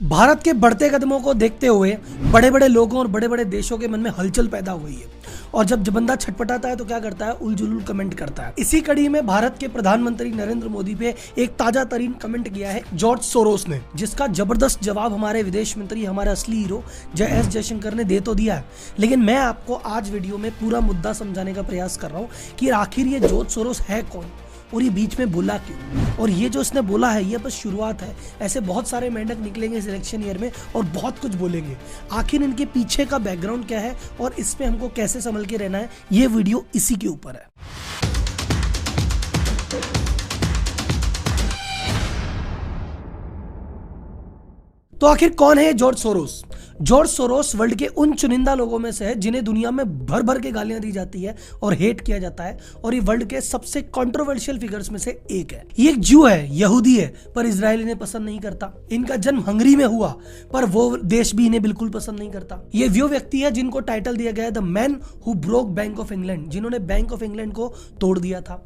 भारत के बढ़ते कदमों को देखते हुए बड़े बड़े लोगों और बड़े बड़े देशों के मन में हलचल पैदा हुई है और जब बंदा छटपटाता है तो क्या करता है, उलझुल कमेंट करता है। इसी कड़ी में भारत के प्रधानमंत्री नरेंद्र मोदी पे एक ताजा तरीन कमेंट किया है जॉर्ज सोरोस ने, जिसका जबरदस्त जवाब हमारे विदेश मंत्री, हमारे असली हीरो एस जयशंकर ने दे तो दिया है। लेकिन मैं आपको आज वीडियो में पूरा मुद्दा समझाने का प्रयास कर रहा हूँ कि आखिर ये जॉर्ज सोरोस है कौन और ये बीच में बोला क्यों, और ये जो इसने बोला है ये बस शुरुआत है। ऐसे बहुत सारे मेंढक निकलेंगे इस इलेक्शन ईयर में और बहुत कुछ बोलेंगे। आखिर इनके पीछे का बैकग्राउंड क्या है और इसमें हमको कैसे संभल के रहना है, ये वीडियो इसी के ऊपर है। तो आखिर कौन है George Soros? George Soros world के उन चुनिंदा लोगों में से है जिन्हें दुनिया में भर भर के गालियां दी जाती है और हेट किया जाता है, और ये वर्ल्ड के सबसे कंट्रोवर्शियल फिगर्स में से एक है। ये एक जू है, यहूदी है, पर इजराइल इन्हें पसंद नहीं करता। इनका जन्म हंगरी में हुआ पर वो देश भी इन्हें बिल्कुल पसंद नहीं करता। ये वो व्यक्ति है जिनको टाइटल दिया गया है the man who broke bank of England, जिन्होंने बैंक ऑफ इंग्लैंड को तोड़ दिया था,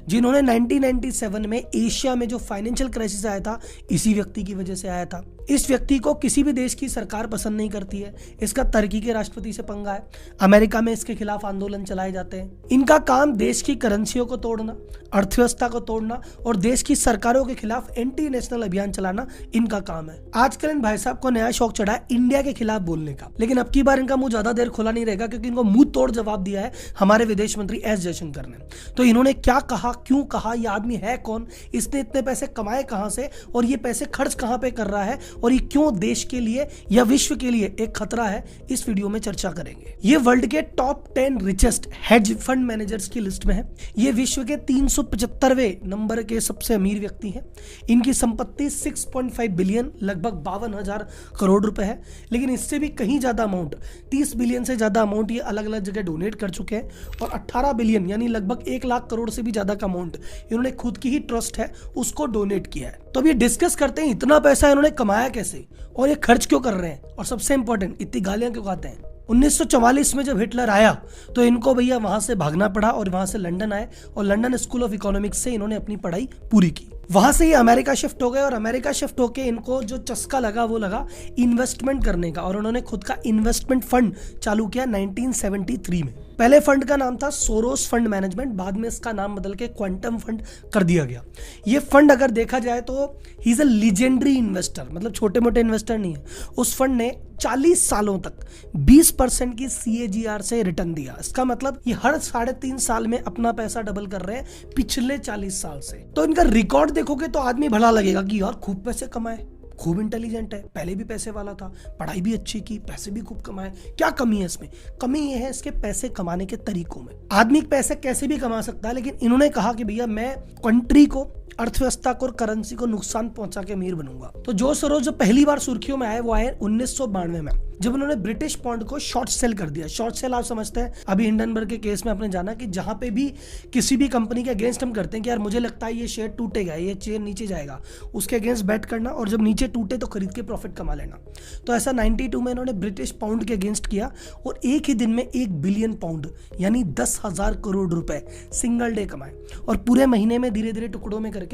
जिन्होंने 1997 में एशिया में जो फाइनेंशियल क्राइसिस आया था इसी व्यक्ति की वजह से आया था। इस व्यक्ति को किसी भी देश की सरकार पसंद नहीं करती है। इसका तुर्की के राष्ट्रपति से पंगा है, अमेरिका में इसके खिलाफ आंदोलन चलाए जाते हैं। इनका काम देश की करेंसियों को तोड़ना, अर्थव्यवस्था को तोड़ना और देश की सरकारों के खिलाफ एंटी नेशनल अभियान चलाना इनका काम है। आजकल इन भाई साहब को नया शौक चढ़ा है इंडिया के खिलाफ बोलने का, लेकिन अब की बार इनका मुंह ज्यादा देर खुला नहीं रहेगा क्योंकि इनको मुंह तोड़ जवाब दिया है हमारे विदेश मंत्री एस जयशंकर ने। तो इन्होंने क्या कहा, क्यों कहा, यह आदमी है कौन, इसने इतने पैसे कमाए कहां से और ये पैसे खर्च कहां पे कर रहा है और ये क्यों देश के लिए या विश्व के लिए एक खतरा है, इस वीडियो में चर्चा करेंगे। ये वर्ल्ड के top 10 richest hedge fund managers की लिस्ट में है। ये विश्व के 375वें नंबर के सबसे अमीर व्यक्ति हैं। इनकी संपत्ति 6.5 बिलियन, लगभग 52,000 करोड़ रुपए है। लेकिन इससे भी कहीं ज्यादा अमाउंट, 30 बिलियन से ज्यादा अमाउंट ये अलग अलग जगह डोनेट कर चुके हैं, और 18 बिलियन यानी लगभग 1 लाख करोड़ से भी ज्यादा का अमाउंट इन्होंने खुद की ही ट्रस्ट है उसको डोनेट किया है। तो अब ये डिस्कस करते हैं इतना पैसा इन्होंने कमाया कैसे और ये खर्च क्यों कर रहे हैं, और सबसे इंपॉर्टेंट इतनी गालियां क्यों खाते हैं। 1944 में जब हिटलर आया तो इनको भैया वहां से भागना पड़ा और वहां से लंदन आए और लंदन स्कूल ऑफ इकोनॉमिक्स से इन्होंने अपनी पढ़ाई पूरी की। वहां से ये अमेरिका शिफ्ट हो गए और अमेरिका शिफ्ट होके इनको जो चस्का लगा वो लगा इन्वेस्टमेंट करने का, और उन्होंने खुद का इन्वेस्टमेंट फंड चालू किया 1973 में। पहले फंड का नाम था सोरोस फंड मैनेजमेंट, बाद में इसका नाम बदल के क्वांटम फंड कर दिया गया। ये फंड अगर देखा जाए तो he is a legendary investor, मतलब छोटे मोटे इन्वेस्टर नहीं है। उस फंड ने 40 सालों तक 20% की CAGR से रिटर्न दिया। इसका मतलब ये हर 3.5 साल में अपना पैसा डबल कर रहे हैं पिछले 40 साल से। तो इनका रिकॉर्ड देखोगे तो आदमी भला लगेगा कि यार खूब पैसे कमाए, खूब इंटेलिजेंट है, पहले भी पैसे वाला था, पढ़ाई भी अच्छी की, पैसे भी खूब कमाए। क्या कमी है इसमें? कमी ये है इसके पैसे कमाने के तरीकों में। आदमी पैसे कैसे भी कमा सकता है, लेकिन इन्होंने कहा कि भैया मैं कंट्री को, अर्थव्यवस्था को और करेंसी को नुकसान पहुंचा के अमीर बनूंगा। तो जॉर्ज सोरोस जो पहली बार सुर्खियों में आए वो आए 1992 में, जब उन्होंने ब्रिटिश पाउंड को शॉर्ट सेल कर दिया। शॉर्ट सेल आप समझते हैं, अभी हिंडनबर्ग के केस में आपने जाना कि जहां पे भी किसी भी कंपनी के अगेंस्ट हम करते हैं कि यार मुझे लगता है ये शेयर टूटेगा, ये शेयर नीचे जाएगा, उसके अगेंस्ट बैट करना और जब नीचे टूटे तो खरीद के प्रॉफिट कमा लेना। तो ऐसा 92 में इन्होंने ब्रिटिश पाउंड के अगेंस्ट किया और एक ही दिन में 1 बिलियन पाउंड यानी 10,000 करोड़ रुपए सिंगल डे कमाए, और पूरे महीने में धीरे धीरे टुकड़ों में करके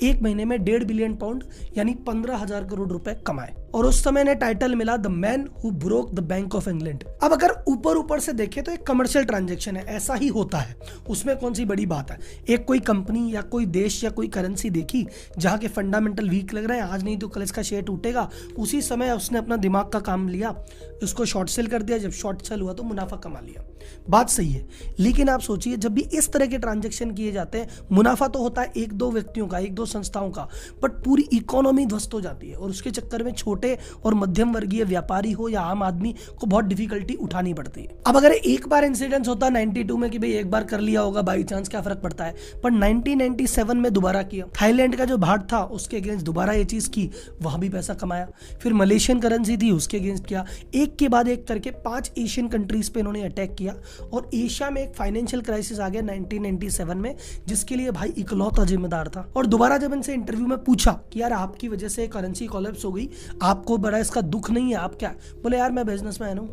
एक महीने में 1.5 बिलियन पाउंड यानी 15,000 करोड़ रुपए कमाए, और उस समय ने टाइटल मिला the man who broke the bank of England. अब अगर ऊपर से देखें तो एक कमर्शियल ट्रांजैक्शन है, ऐसा ही होता है, उसमें कौन सी बड़ी बात है। एक कोई कंपनी या कोई देश या कोई करेंसी देखी जहां के फंडामेंटल वीक लग रहे हैं, आज नहीं तो कल इसका शेयर टूटेगा, उसी समय उसने अपना दिमाग का काम लिया, उसको शॉर्ट सेल कर दिया, जब शॉर्ट सेल हुआ तो मुनाफा कमा लिया। बात सही है, लेकिन आप सोचिए जब भी इस तरह के ट्रांजैक्शन किए जाते हैं, मुनाफा तो होता है 1-2 व्यक्तियों का, 1-2 संस्थाओं का, बट पूरी इकोनॉमी ध्वस्त हो जाती है और उसके चक्कर में छोटे और मध्यम वर्गीय व्यापारी हो या आम आदमी को बहुत डिफिकल्टी उठानी पड़ती है। अब अगर एक बार इंसिडेंस होता 92 में कि भाई एक बार कर लिया होगा बाई चांस, क्या फर्क पड़ता है, पर 1997 में दोबारा किया। थाईलैंड का जो भाट था उसके अगेंस्ट दोबारा ये चीज की, वहां भी पैसा कमाया। फिर मलेशियन करेंसी थी उसके अगेंस्ट किया। एक के बाद एक करके 5 एशियन कंट्रीज पे इन्होंने अटैक किया, और एशिया में एक फाइनेंशियल क्राइसिस आ गया 1997 में, जिसके लिए भाई इकलौता जिम्मेदार था। और दोबारा जब इनसे इंटरव्यू में पूछा कि यार आपकी वजह से करेंसी कोलैप्स हो गई, आपको बड़ा इसका दुख नहीं है, आप क्या? बोले यार मैं बिजनेसमैन हूं,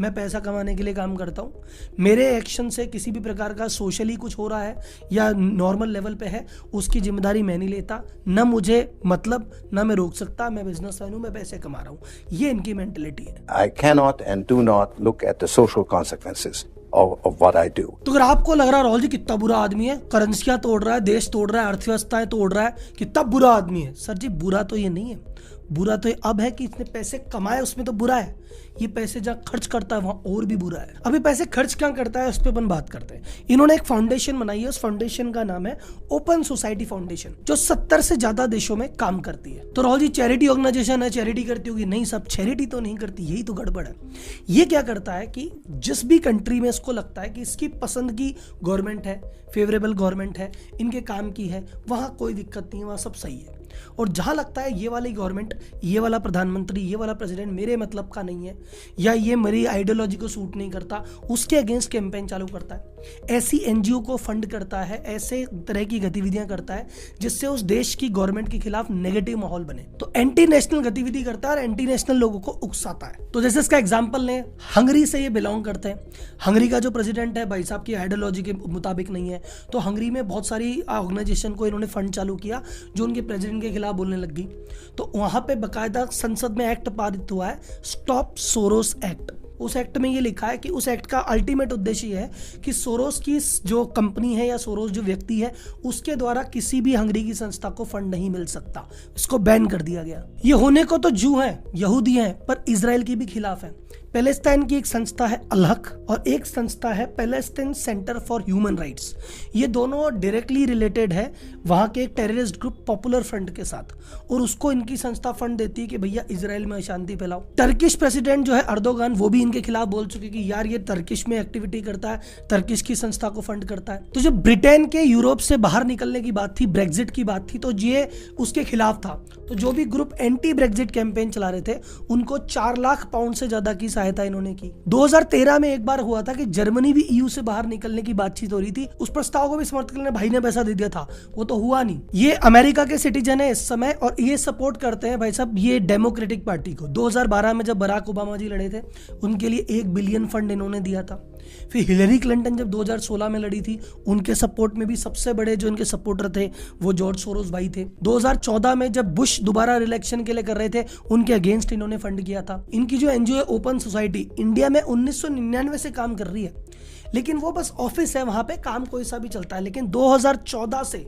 मैं पैसा कमाने के लिए काम करता हूँ। मेरे एक्शन से किसी भी प्रकार का सोशली कुछ हो रहा है या नॉर्मल लेवल पे है, उसकी जिम्मेदारी मैं नहीं लेता, ना मुझे मतलब, ना मैं रोक सकता। मैं बिजनेसमैन हूँ, मैं पैसे कमा रहा हूँ। ये इनकी मेंटेलिटी है। I cannot and do not look at the social consequences of what I do. तो अगर आपको लग रहा है राहुल जी कितना बुरा आदमी है, करेंसियां तोड़ रहा है, देश तोड़ रहा है, अर्थव्यवस्थाएं तोड़ रहा है, कितना बुरा आदमी है, सर जी बुरा तो ये नहीं है। बुरा तो ये अब है कि इसने पैसे कमाए, उसमें तो बुरा है। ये पैसे जहाँ खर्च करता है वहां और भी बुरा है। अभी पैसे खर्च क्या करता है उस पर अपन बात करते हैं। इन्होंने एक फाउंडेशन बनाई है, उस फाउंडेशन का नाम है ओपन सोसाइटी फाउंडेशन, जो 70 से ज्यादा देशों में काम करती है। तो राहुल जी चैरिटी ऑर्गेनाइजेशन है, चैरिटी करती होगी? नहीं, सब चैरिटी तो नहीं करती, यही तो गड़बड़ है। ये क्या करता है कि जिस भी कंट्री में इसको लगता है कि इसकी पसंद की गवर्नमेंट है, फेवरेबल गवर्नमेंट है, इनके काम की है, वहां कोई दिक्कत नहीं है, वहां सब सही है। और जहां लगता है ये वाली गवर्नमेंट, ये वाला प्रधानमंत्री, ये वाला प्रेसिडेंट मेरे मतलब का नहीं है या ये मेरी आइडियोलॉजी को सूट नहीं करता, उसके अगेंस्ट कैंपेन चालू करता है। ऐसी एनजीओ को फंड करता है, ऐसे तरह की गतिविधियां करता है जिससे उस देश की गवर्नमेंट के खिलाफ नेगेटिव माहौल बने। तो एंटी नेशनल गतिविधि करता है और एंटी नेशनल लोगों को उकसाता है। तो जैसे इसका एग्जाम्पल लें, हंगरी से ये बिलोंग करते हैं। हंगरी का जो प्रेसिडेंट है भाई साहब की आइडियोलॉजी के मुताबिक नहीं है, तो हंगरी में बहुत सारी ऑर्गेनाइजेशन को इन्होंने फंड चालू किया जो उनके प्रेसिडेंट के खिलाफ बोलने लग गई। तो वहां पे बकायदा संसद में एक्ट पारित हुआ है, स्टॉप सोरोस एक्ट। उस एक्ट में ये लिखा है कि उस एक्ट का अल्टीमेट उद्देश्य ये है कि सोरोस की जो कंपनी है या सोरोस जो व्यक्ति है उसके द्वारा किसी भी हंगरी की संस्था को फंड नहीं मिल सकता। इसको बैन कर दिया गया। ये होने को तो जू हैं, यहूदी हैं, पर इजराइल के भी खिलाफ है। पैलेस्टाइन की एक संस्था है अलहक और एक संस्था है Palestine centre for human rights. ये दोनों डायरेक्टली रिलेटेड है वहां के एक टेररिस्ट ग्रुप पॉपुलर फ्रंट के साथ, और उसको इनकी संस्था फंड देती है कि भैया इजराइल में अशांति फैलाओ। टर्किश प्रेसिडेंट जो है अर्दोगान, वो भी इनके खिलाफ बोल चुके कि यार ये टर्किश में एक्टिविटी करता है, टर्किश की संस्था को फंड करता है। तो जब ब्रिटेन के यूरोप से बाहर निकलने की बात थी, ब्रेक्जिट की बात थी, तो ये उसके खिलाफ था। तो जो भी ग्रुप एंटी ब्रेक्जिट कैंपेन चला रहे थे उनको 4 लाख पाउंड से ज्यादा की सहायता इन्होंने की। 2013 में एक बार हुआ था कि जर्मनी भी ईयू से बाहर निकलने की बातचीत हो रही थी, उस प्रस्ताव को भी समर्थन करने भाई ने पैसा दे दिया था, वो तो हुआ नहीं। ये अमेरिका के सिटीजन है इस समय और ये सपोर्ट करते हैं भाई साहब ये डेमोक्रेटिक पार्टी को। 2012 में जब बराक ओबामा जी लड़े थे उनके लिए 1 बिलियन फंड इन्होंने दिया था। फिर हिलरी क्लिंटन जब 2016 में लड़ी थी उनके सपोर्ट में भी सबसे बड़े जो इनके सपोर्टर थे वो जॉर्ज सोरोस भाई थे। 2014 में जब बुश दोबारा इलेक्शन के लिए कर रहे थे उनके अगेंस्ट इन्होंने फंड किया था। इनकी जो एनजीओ है ओपन सोसाइटी, इंडिया में 1999 से काम कर रही है, लेकिन वो बस ऑफिस है, वहां पे काम कोई सा भी चलता है। लेकिन 2014 से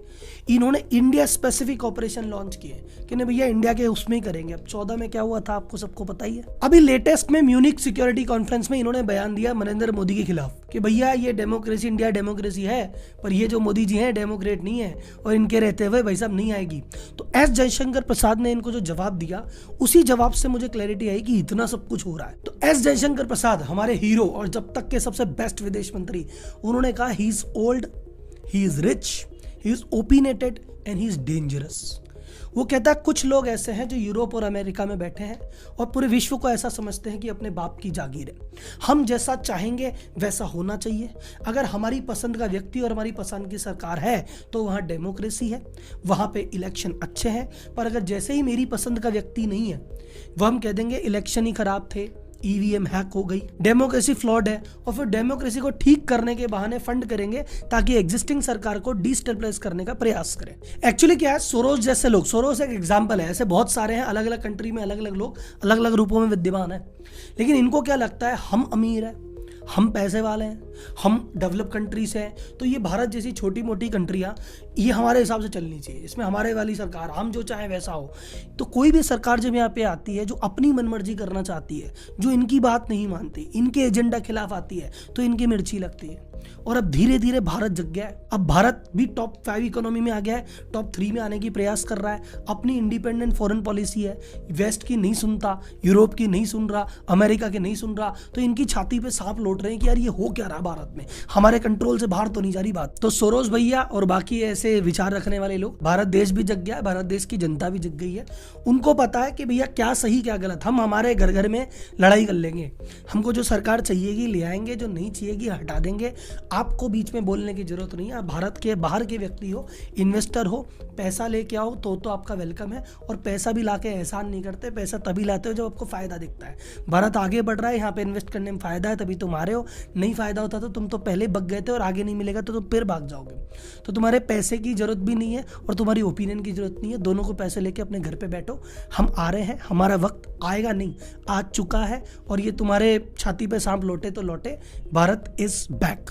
इन्होंने इंडिया स्पेसिफिक ऑपरेशन लॉन्च किए कि नहीं भैया इंडिया के उसमें ही करेंगे। अब 14 में क्या हुआ था आपको सबको पता ही है। अभी लेटेस्ट में म्यूनिक सिक्योरिटी कॉन्फ्रेंस में इन्होंने बयान दिया नरेंद्र मोदी के खिलाफ कि भैया ये डेमोक्रेसी, इंडिया डेमोक्रेसी है, पर ये जो मोदी जी हैं डेमोक्रेट नहीं है और इनके रहते हुए भाई साहब नहीं आएगी। तो एस जयशंकर प्रसाद ने इनको जो जवाब दिया उसी जवाब से मुझे क्लैरिटी आई कि इतना सब कुछ हो रहा है। तो एस जयशंकर प्रसाद हमारे हीरो और जब तक के सबसे बेस्ट विदेश मंत्री, उन्होंने कहा he is old, he is rich, he is opinionated and he is dangerous. वो कहता है कुछ लोग ऐसे हैं जो यूरोप और अमेरिका में बैठे हैं और पूरे विश्व को ऐसा समझते हैं कि अपने बाप की जागीर है, हम जैसा चाहेंगे वैसा होना चाहिए। अगर हमारी पसंद का व्यक्ति और हमारी पसंद की सरकार है तो वहाँ डेमोक्रेसी है, वहाँ पे इलेक्शन अच्छे हैं। पर अगर जैसे ही मेरी पसंद का व्यक्ति नहीं है वो हम कह देंगे इलेक्शन ही खराब थे, ईवीएम हैक हो गई, डेमोक्रेसी फ्लॉड है, और फिर डेमोक्रेसी को ठीक करने के बहाने फंड करेंगे ताकि एग्जिस्टिंग सरकार को डिस्टेबलाइज करने का प्रयास करें। एक्चुअली क्या है, सोरोस जैसे लोग, सोरोस एक एग्जांपल है, ऐसे बहुत सारे हैं, अलग अलग कंट्री में अलग अलग लोग अलग अलग रूपों में विद्यमान है। लेकिन इनको क्या लगता है हम अमीर है, हम पैसे वाले हैं, हम डेवलप कंट्रीज हैं, तो ये भारत जैसी छोटी मोटी कंट्रियां ये हमारे हिसाब से चलनी चाहिए, इसमें हमारे वाली सरकार, हम जो चाहे वैसा हो। तो कोई भी सरकार जब यहाँ पे आती है जो अपनी मनमर्जी करना चाहती है, जो इनकी बात नहीं मानती, इनके एजेंडा खिलाफ आती है, तो इनकी मिर्ची लगती है। और अब धीरे धीरे भारत जग गया है। अब भारत भी टॉप 5 इकोनॉमी में आ गया है, टॉप 3 में आने की प्रयास कर रहा है। अपनी इंडिपेंडेंट फॉरेन पॉलिसी है, वेस्ट की नहीं सुनता, यूरोप की नहीं सुन रहा, अमेरिका की नहीं सुन रहा। तो इनकी छाती पे सांप लौट रहे हैं कि यार ये हो क्या रहा भारत में, हमारे कंट्रोल से बाहर तो नहीं जा रही बात। तो सोरोस भैया और बाकी ऐसे विचार रखने वाले लोग, भारत देश भी जग गया है, भारत देश की जनता भी जग गई है। उनको पता है कि भैया क्या सही क्या गलत, हम हमारे घर घर में लड़ाई कर लेंगे। हमको जो सरकार चाहिएगी ले आएंगे, जो नहीं चाहिएगी हटा देंगे। आपको बीच में बोलने की जरूरत नहीं है। आप भारत के बाहर के व्यक्ति हो, इन्वेस्टर हो, पैसा लेके आओ तो आपका वेलकम है। और पैसा भी लाके एहसान नहीं करते, पैसा तभी लाते हो जब आपको फायदा दिखता है। भारत आगे बढ़ रहा है, यहाँ पे इन्वेस्ट करने में फायदा है, तभी तुम आ रहे हो। नहीं फायदा होता तो तुम तो पहले बग गए थे, और आगे नहीं मिलेगा तो तुम फिर भाग जाओगे। तो तुम्हारे पैसे की जरूरत भी नहीं है और तुम्हारी ओपिनियन की जरूरत नहीं है। दोनों को पैसे लेके अपने घर पे बैठो। हम आ रहे हैं, हमारा वक्त आएगा नहीं, आ चुका है। और ये तुम्हारे छाती पे सांप लौटे तो लौटे, भारत इज बैक।